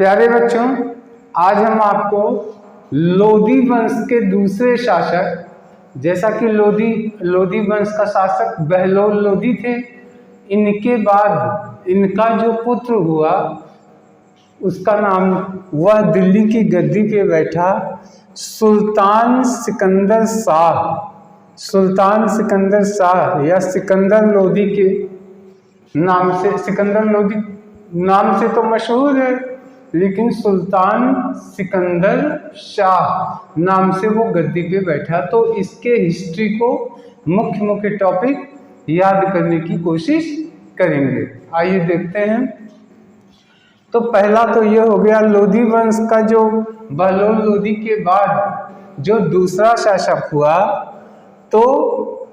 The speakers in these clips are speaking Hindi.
प्यारे बच्चों, आज हम आपको लोधी वंश के दूसरे शासक, जैसा कि लोधी वंश का शासक बहलोल लोधी थे, इनके बाद इनका जो पुत्र हुआ उसका नाम, वह दिल्ली की गद्दी पे बैठा सुल्तान सिकंदर शाह या सिकंदर लोधी के नाम से। सिकंदर लोधी नाम से तो मशहूर है, लेकिन सुल्तान सिकंदर शाह नाम से वो गद्दी पे बैठा। तो इसके हिस्ट्री को मुख्य टॉपिक याद करने की कोशिश करेंगे। आइए देखते हैं। तो पहला तो ये हो गया लोधी वंश का, जो बहलोल लोधी के बाद जो दूसरा शासक हुआ तो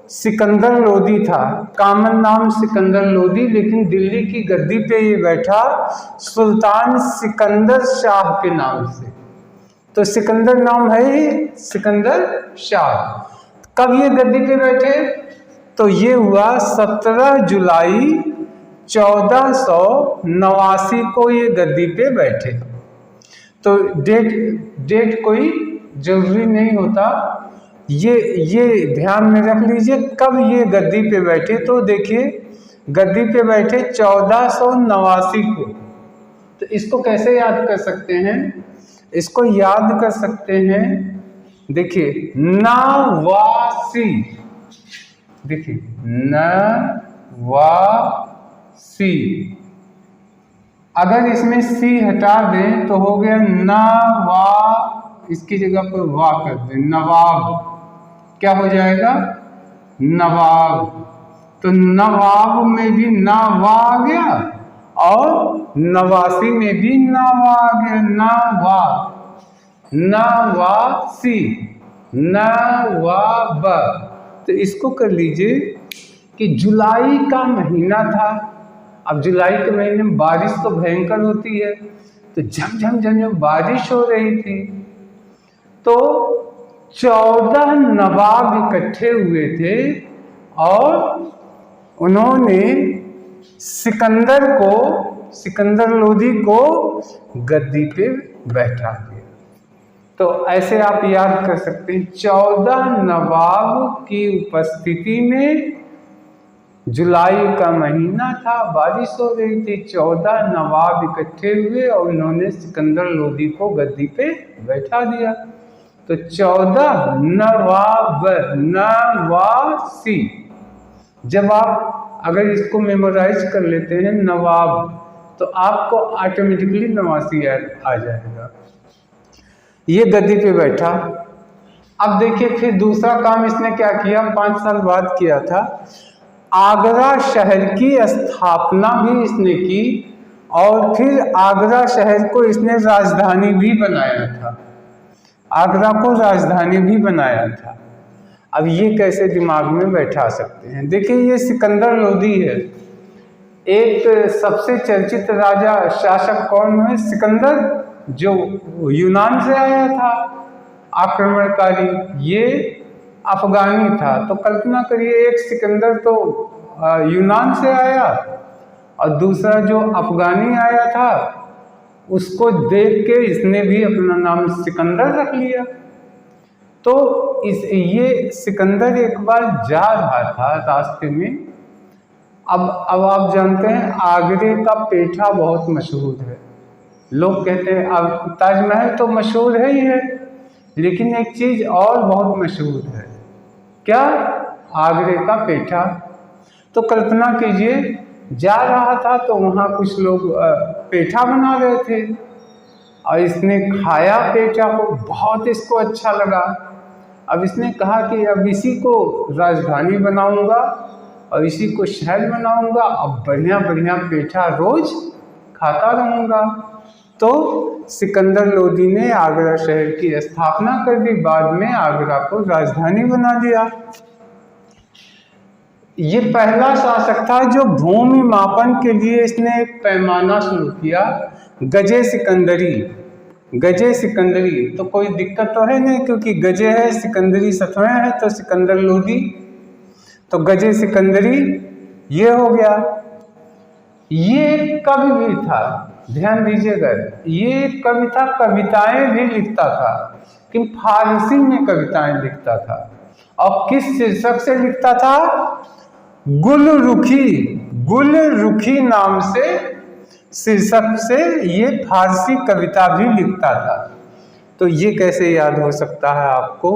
सिकंदर लोधी था। कॉमन नाम सिकंदर लोधी, लेकिन दिल्ली की गद्दी पे ये बैठा सुल्तान सिकंदर शाह के नाम से। तो सिकंदर नाम है ही सिकंदर शाह। कब ये गद्दी पे बैठे? तो ये हुआ 17 जुलाई 1489 को ये गद्दी पे बैठे। तो डेट कोई जरूरी नहीं होता, ये ध्यान में रख लीजिए कब ये गद्दी पे बैठे। तो देखिए, गद्दी पे बैठे 1489 को। तो इसको कैसे याद कर सकते हैं? इसको याद कर सकते हैं, देखिए नवासी, देखिए नवासी। अगर इसमें सी हटा दें तो हो गया नवा, इसकी जगह पर वाह कर दें, नवाब। क्या हो जाएगा? नवाब। तो नवाब में भी नवा आ गया और नवासी में भी नवा आ गया। नवासी, नवाब। तो इसको कर लीजिए कि जुलाई का महीना था। अब जुलाई के महीने में बारिश तो भयंकर होती है, तो झमझम बारिश हो रही थी। तो 14 नवाब इकट्ठे हुए थे और उन्होंने सिकंदर लोधी को गद्दी पे बैठा दिया। तो ऐसे आप याद कर सकते हैं, 14 नवाब की उपस्थिति में, जुलाई का महीना था, बारिश हो रही थी, 14 नवाब इकट्ठे हुए और उन्होंने सिकंदर लोधी को गद्दी पे बैठा दिया। तो 14 नवासी। जब आप अगर इसको मेमोराइज कर लेते हैं नवाब, तो आपको ऑटोमेटिकली नवासी आ जाएगा। ये गद्दी पे बैठा। अब देखिए फिर दूसरा काम इसने क्या किया, 5 साल बाद किया था। आगरा शहर की स्थापना भी इसने की और फिर आगरा शहर को इसने राजधानी भी बनाया था। आगरा को राजधानी भी बनाया था। अब ये कैसे दिमाग में बैठा सकते हैं? देखिए, ये सिकंदर लोधी है। एक सबसे चर्चित राजा शासक कौन है? सिकंदर, जो यूनान से आया था आक्रमणकारी, ये अफगानी था। तो कल्पना करिए, एक सिकंदर तो यूनान से आया और दूसरा जो अफगानी आया था, उसको देख के इसने भी अपना नाम सिकंदर रख लिया। तो ये सिकंदर एक बार जा रहा था रास्ते में। अब आप जानते हैं आगरे का पेठा बहुत मशहूर है। लोग कहते हैं, अब ताजमहल तो मशहूर है ही है, लेकिन एक चीज और बहुत मशहूर है। क्या? आगरे का पेठा। तो कल्पना कीजिए, जा रहा था तो वहाँ कुछ लोग पेठा बना रहे थे और इसने खाया पेठा को, बहुत इसको अच्छा लगा। अब इसने कहा कि अब इसी को राजधानी बनाऊंगा और इसी को शहर बनाऊंगा, अब बढ़िया पेठा रोज खाता रहूंगा। तो सिकंदर लोधी ने आगरा शहर की स्थापना कर दी, बाद में आगरा को राजधानी बना दिया। ये पहला शासक था जो भूमि मापन के लिए इसने एक पैमाना शुरू किया, गजे सिकंदरी। तो कोई दिक्कत तो है नहीं, क्योंकि गजे है, सिकंदरी सतवें है, तो सिकंदर लोधी, तो गजे सिकंदरी ये हो गया। ये कब भी था? ध्यान दीजिएगा, ये कविता कविताएं भी लिखता था कि फारसी में कविताएं लिखता था। और किस शीर्षक से लिखता था? गुल रुखी नाम से शीर्षक से ये फारसी कविता भी लिखता था। तो ये कैसे याद हो सकता है आपको?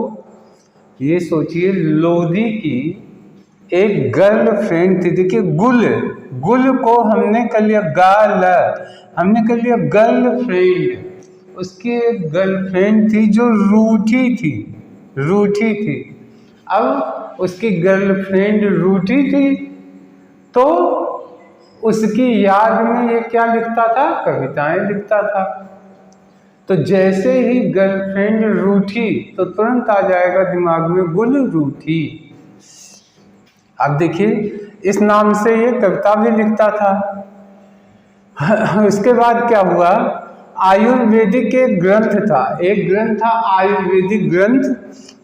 ये सोचिए, लोदी की एक गर्लफ्रेंड थी। देखिए, गुल को हमने कर लिया हमने कर लिया गर्लफ्रेंड। उसकी एक गर्लफ्रेंड थी जो रूठी थी। अब उसकी गर्लफ्रेंड रूठी थी, तो उसकी याद में ये क्या लिखता था? कविताएं लिखता था। तो जैसे ही गर्लफ्रेंड रूठी तो तुरंत आ जाएगा दिमाग में गुल रूठी। अब देखिए, इस नाम से ये कविता भी लिखता था। उसके बाद क्या हुआ? आयुर्वेदिक एक ग्रंथ था, आयुर्वेदिक ग्रंथ,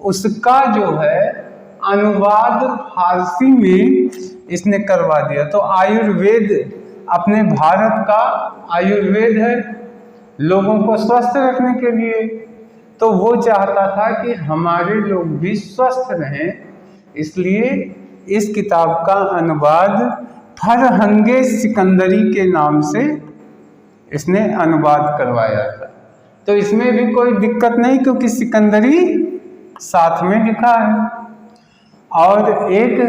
उसका जो है अनुवाद फारसी में इसने करवा दिया। तो आयुर्वेद अपने भारत का आयुर्वेद है, लोगों को स्वस्थ रखने के लिए। तो वो चाहता था कि हमारे लोग भी स्वस्थ रहें, इसलिए इस किताब का अनुवाद फरहंगे सिकंदरी के नाम से इसने अनुवाद करवाया था। तो इसमें भी कोई दिक्कत नहीं, क्योंकि सिकंदरी साथ में लिखा है। और एक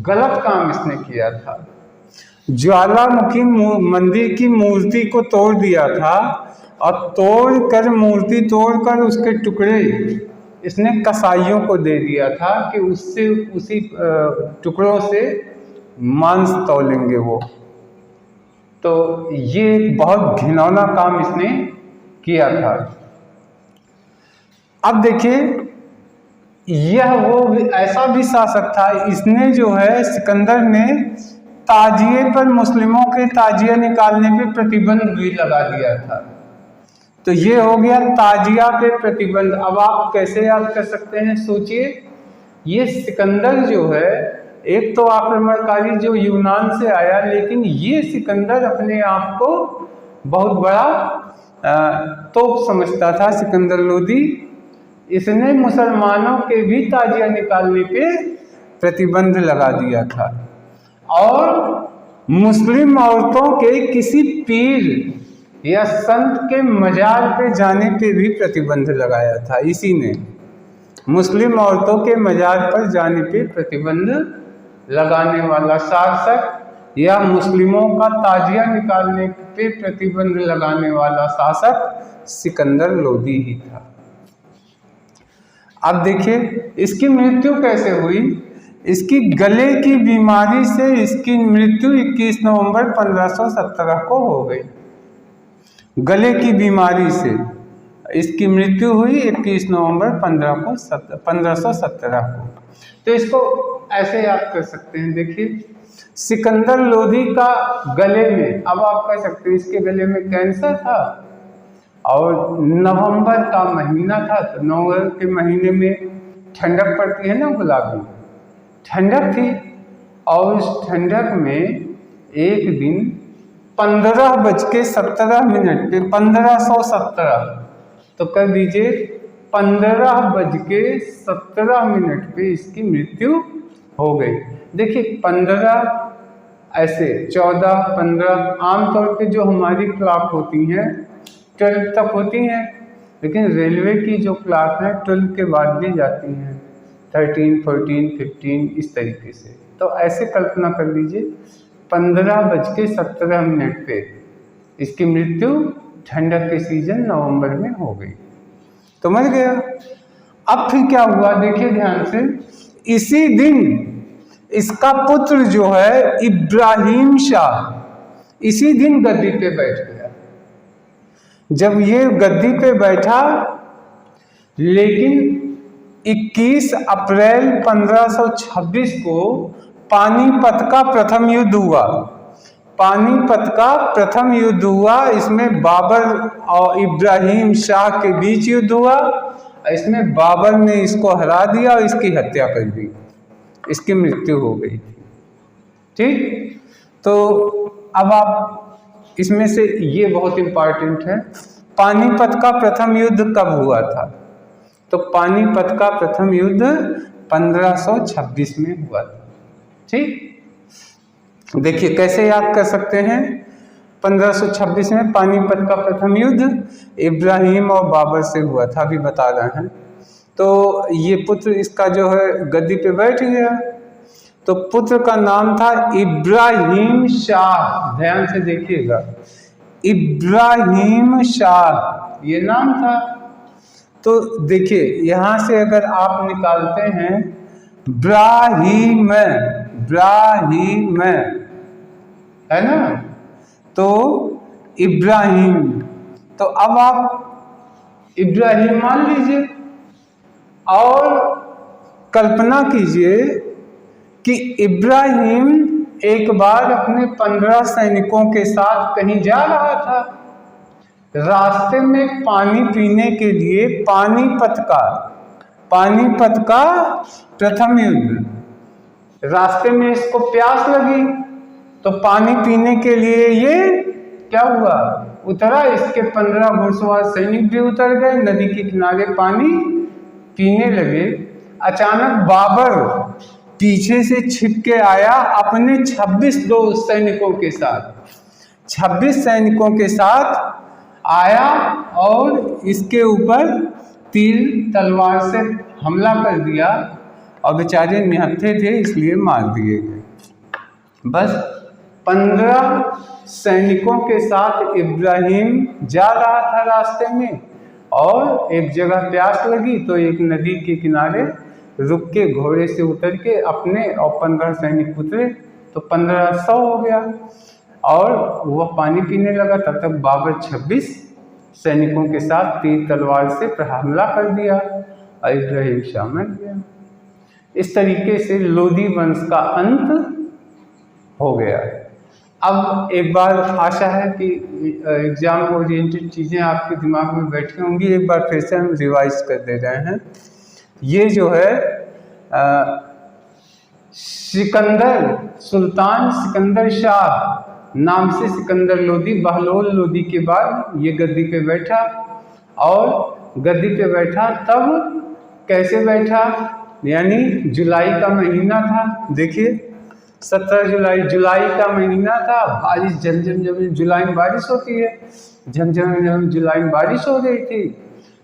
गलत काम इसने किया था, ज्वालामुखी मंदिर की मूर्ति को तोड़ दिया था, और मूर्ति तोड़कर उसके टुकड़े इसने कसाईयों को दे दिया था कि उसी टुकड़ों से मांस तौलेंगे वो। तो ये बहुत घिनौना काम इसने किया था। अब देखिए, यह वो ऐसा भी शासक था, इसने जो है सिकंदर ने ताजिए पर, मुस्लिमों के ताजिया निकालने पे प्रतिबंध भी लगा दिया था। तो ये हो गया ताजिया पे प्रतिबंध। अब आप कैसे याद कर सकते हैं? सोचिए, ये सिकंदर जो है एक तो आक्रमणकारी जो यूनान से आया, लेकिन ये सिकंदर अपने आप को बहुत बड़ा तोप समझता था, सिकंदर लोदी। इसने मुसलमानों के भी ताजिया निकालने पे प्रतिबंध लगा दिया था, और मुस्लिम औरतों के किसी पीर या संत के मजार पे जाने पे भी प्रतिबंध लगाया था। इसी ने मुस्लिम औरतों के मजार पर जाने पे प्रतिबंध लगाने वाला शासक, या मुस्लिमों का ताजिया निकालने पे प्रतिबंध लगाने वाला शासक सिकंदर लोदी ही था। अब देखिए, इसकी मृत्यु कैसे हुई? इसकी गले की बीमारी से इसकी मृत्यु 21 नवंबर 1517 को हो गई। गले की बीमारी से इसकी मृत्यु हुई 21 नवंबर 1517 को। तो इसको ऐसे याद कर सकते हैं। देखिए, सिकंदर लोदी का गले में, अब आप कह सकते हैं इसके गले में कैंसर था, और नवंबर का महीना था। तो नवंबर के महीने में ठंडक पड़ती है ना, गुलाबी ठंडक थी। और उस ठंडक में एक दिन 15:17 पे 1517, तो कर दीजिए 15:17 पे इसकी मृत्यु हो गई। देखिए, 15 ऐसे 14, 15, आमतौर पे जो हमारी क्लॉक होती हैं 12 तक होती हैं, लेकिन रेलवे की जो क्लॉक है 12 के बाद भी जाती हैं, 13, 14, 15 इस तरीके से। तो ऐसे कल्पना कर लीजिए 15:17 पे इसकी मृत्यु ठंडक के सीजन नवंबर में हो गई, तो मर गया। अब फिर क्या हुआ? देखिए ध्यान से, इसी दिन इसका पुत्र जो है इब्राहिम शाह इसी दिन गद्दी पे बैठ गया। जब ये गद्दी पे बैठा, लेकिन 21 अप्रैल 1526 को पानीपत का प्रथम युद्ध हुआ। इसमें बाबर और इब्राहिम शाह के बीच युद्ध हुआ। इसमें बाबर ने इसको हरा दिया और इसकी हत्या कर दी, इसकी मृत्यु हो गई थी। ठीक, तो अब आप इसमें से ये बहुत इम्पॉर्टेंट है, पानीपत का प्रथम युद्ध कब हुआ था? तो पानीपत का प्रथम युद्ध 1526 में हुआ था। ठीक, देखिए कैसे याद कर सकते हैं। 1526 में पानीपत का प्रथम युद्ध इब्राहिम और बाबर से हुआ था, अभी बता रहे हैं। तो ये पुत्र इसका जो है गद्दी पे बैठ गया। तो पुत्र का नाम था इब्राहिम शाह, ध्यान से देखिएगा, इब्राहिम शाह ये नाम था। तो देखिए यहाँ से अगर आप निकालते हैं ब्राहिम, ब्राहिम है ना, तो इब्राहिम, तो अब आप इब्राहिम मान लीजिए और कल्पना कीजिए कि इब्राहिम एक बार अपने 15 सैनिकों के साथ कहीं जा रहा था। रास्ते में पानी पीने के लिए पानीपत का प्रथम युद्ध, रास्ते में इसको प्यास लगी तो पानी पीने के लिए ये क्या हुआ, उतरा। इसके 15 घुड़सवार सैनिक भी उतर गए, नदी के किनारे पानी पीने लगे। अचानक बाबर पीछे से छिप के आया अपने 26 सैनिकों के साथ, 26 सैनिकों के साथ आया और इसके ऊपर तीर तलवार से हमला कर दिया और बेचारे निहत्थे थे इसलिए मार दिए गए। बस 15 सैनिकों के साथ इब्राहिम जा रहा था रास्ते में और एक जगह प्यास लगी तो एक नदी के किनारे रुक के घोड़े से उतर के अपने और 15 सैनिक उतरे तो 1500 हो गया और वह पानी पीने लगा। तब तक बाबर 26 सैनिकों के साथ तीर तलवार से हमला कर दिया और इब्राहिम शाह मर गया। इस तरीके से लोदी वंश का अंत हो गया। अब एक बार आशा है कि एग्जाम ओरिएंटेड चीज़ें आपके दिमाग में बैठी होंगी, एक बार फिर से हम रिवाइज कर दे रहे हैं। ये जो है सिकंदर, सुल्तान सिकंदर शाह नाम से सिकंदर लोदी, बहलोल लोदी के बाद ये गद्दी पे बैठा और गद्दी पे बैठा तब कैसे बैठा, यानी जुलाई का महीना था। देखिए 17 जुलाई का महीना था, बारिश झमझम जुलाई में बारिश होती है, झमझम जुलाई में बारिश हो रही थी।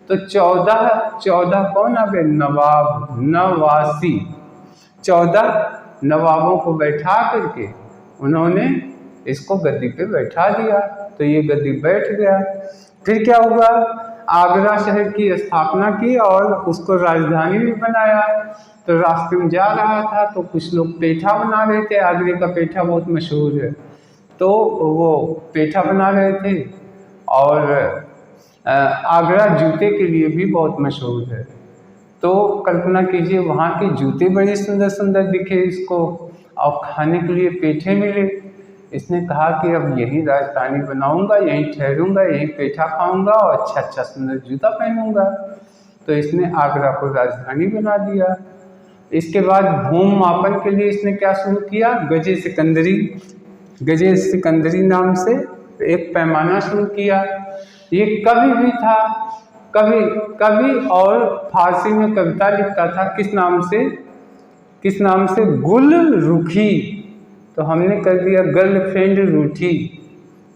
तो 14 कौन आ गए, नवाब, नवासी, 14 नवाबों को बैठा करके उन्होंने इसको गद्दी पे बैठा दिया। तो ये गद्दी बैठ गया। फिर क्या हुआ, आगरा शहर की स्थापना की और उसको राजधानी भी बनाया। तो रास्ते में जा रहा था तो कुछ लोग पेठा बना रहे थे, आगरे का पेठा बहुत मशहूर है, तो वो पेठा बना रहे थे। और आगरा जूते के लिए भी बहुत मशहूर है। तो कल्पना कीजिए वहाँ के जूते बड़े सुंदर सुंदर दिखे इसको और खाने के लिए पेठे मिले। इसने कहा कि अब यही राजधानी बनाऊंगा, यहीं ठहरूंगा, यहीं पेठा खाऊंगा और अच्छा सुंदर जूता पहनूंगा। तो इसने आगरा को राजधानी बना दिया। इसके बाद भूमि मापन के लिए इसने क्या शुरू किया, गजे सिकंदरी नाम से एक पैमाना शुरू किया। ये कवि भी था, कवि और फारसी में कविता लिखता था। किस नाम से, गुल रूखी। तो हमने कर दिया गर्लफ्रेंड रूठी,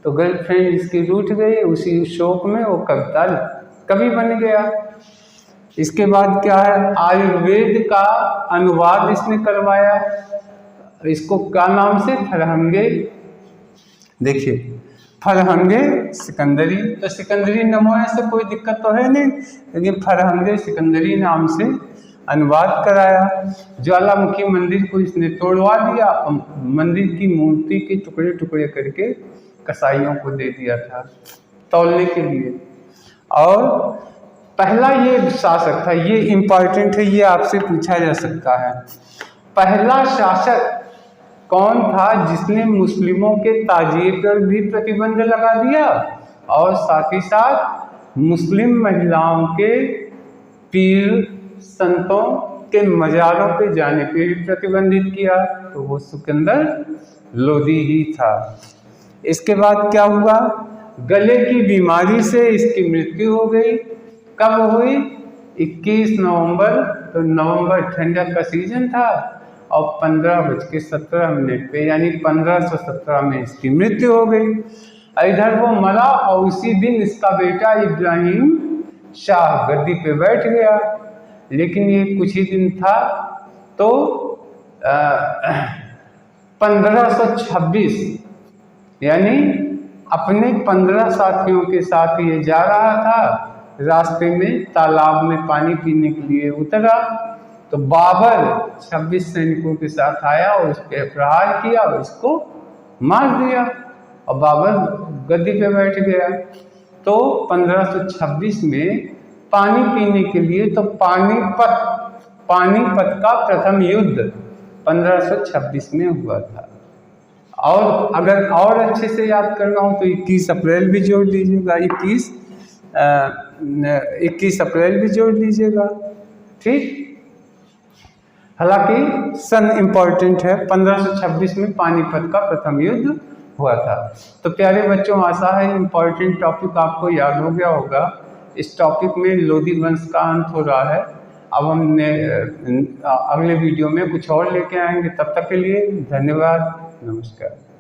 तो गर्लफ्रेंड इसकी रूठ गई, उसी शोक में वो कवि बन गया। इसके बाद क्या है, आयुर्वेद का अनुवाद इसने करवाया। इसको क्या नाम से, फरहंगे। देखिए फरहंगे सिकंदरी, तो सिकंदरी नमोने से कोई दिक्कत तो है नहीं, लेकिन फरहंगे सिकंदरी नाम से अनुवाद कराया। ज्वालामुखी मंदिर को इसने तोड़वा दिया, मंदिर की मूर्ति के टुकड़े टुकड़े करके कसाईयों को दे दिया था तौलने के लिए। और पहला ये शासक था, ये इम्पॉर्टेंट है, ये आपसे पूछा जा सकता है, पहला शासक कौन था जिसने मुस्लिमों के ताजिए पर भी प्रतिबंध लगा दिया और साथ ही साथ मुस्लिम महिलाओं के पीर संतों के मज़ारों पे जाने पे भी प्रतिबंधित किया? तो वो सिकंदर लोदी ही था। इसके बाद क्या हुआ, गले की बीमारी से इसकी मृत्यु हो गई। कब हुई? 21 नवंबर। तो नवंबर ठंडक का सीजन था और 15:17 पे यानी 1517 में इसकी मृत्यु हो गई। इधर वो मरा और उसी दिन इसका बेटा इब्राहिम शाह गद्दी पे बैठ गया। लेकिन ये कुछ ही दिन था तो 1526 यानी अपने 15 साथियों के साथ ये जा रहा था। रास्ते में तालाब में पानी पीने के लिए उतरा तो बाबर 26 सैनिकों के साथ आया और उस पर प्रहार किया और इसको मार दिया और बाबर गद्दी पे बैठ गया। तो 1526 में पानी पीने के लिए तो पानीपत का प्रथम युद्ध 1526 में हुआ था। और अगर और अच्छे से याद करना हो तो 21 अप्रैल भी जोड़ लीजिएगा, 21 अप्रैल भी जोड़ लीजिएगा, ठीक। हालांकि सन इम्पोर्टेंट है, 1526 में पानीपत का प्रथम युद्ध हुआ था। तो प्यारे बच्चों, आशा है इम्पोर्टेंट टॉपिक आपको याद हो गया होगा। इस टॉपिक में लोधी वंश का अंत हो रहा है। अब हमने अगले वीडियो में कुछ और लेके आएंगे। तब तक के लिए धन्यवाद, नमस्कार।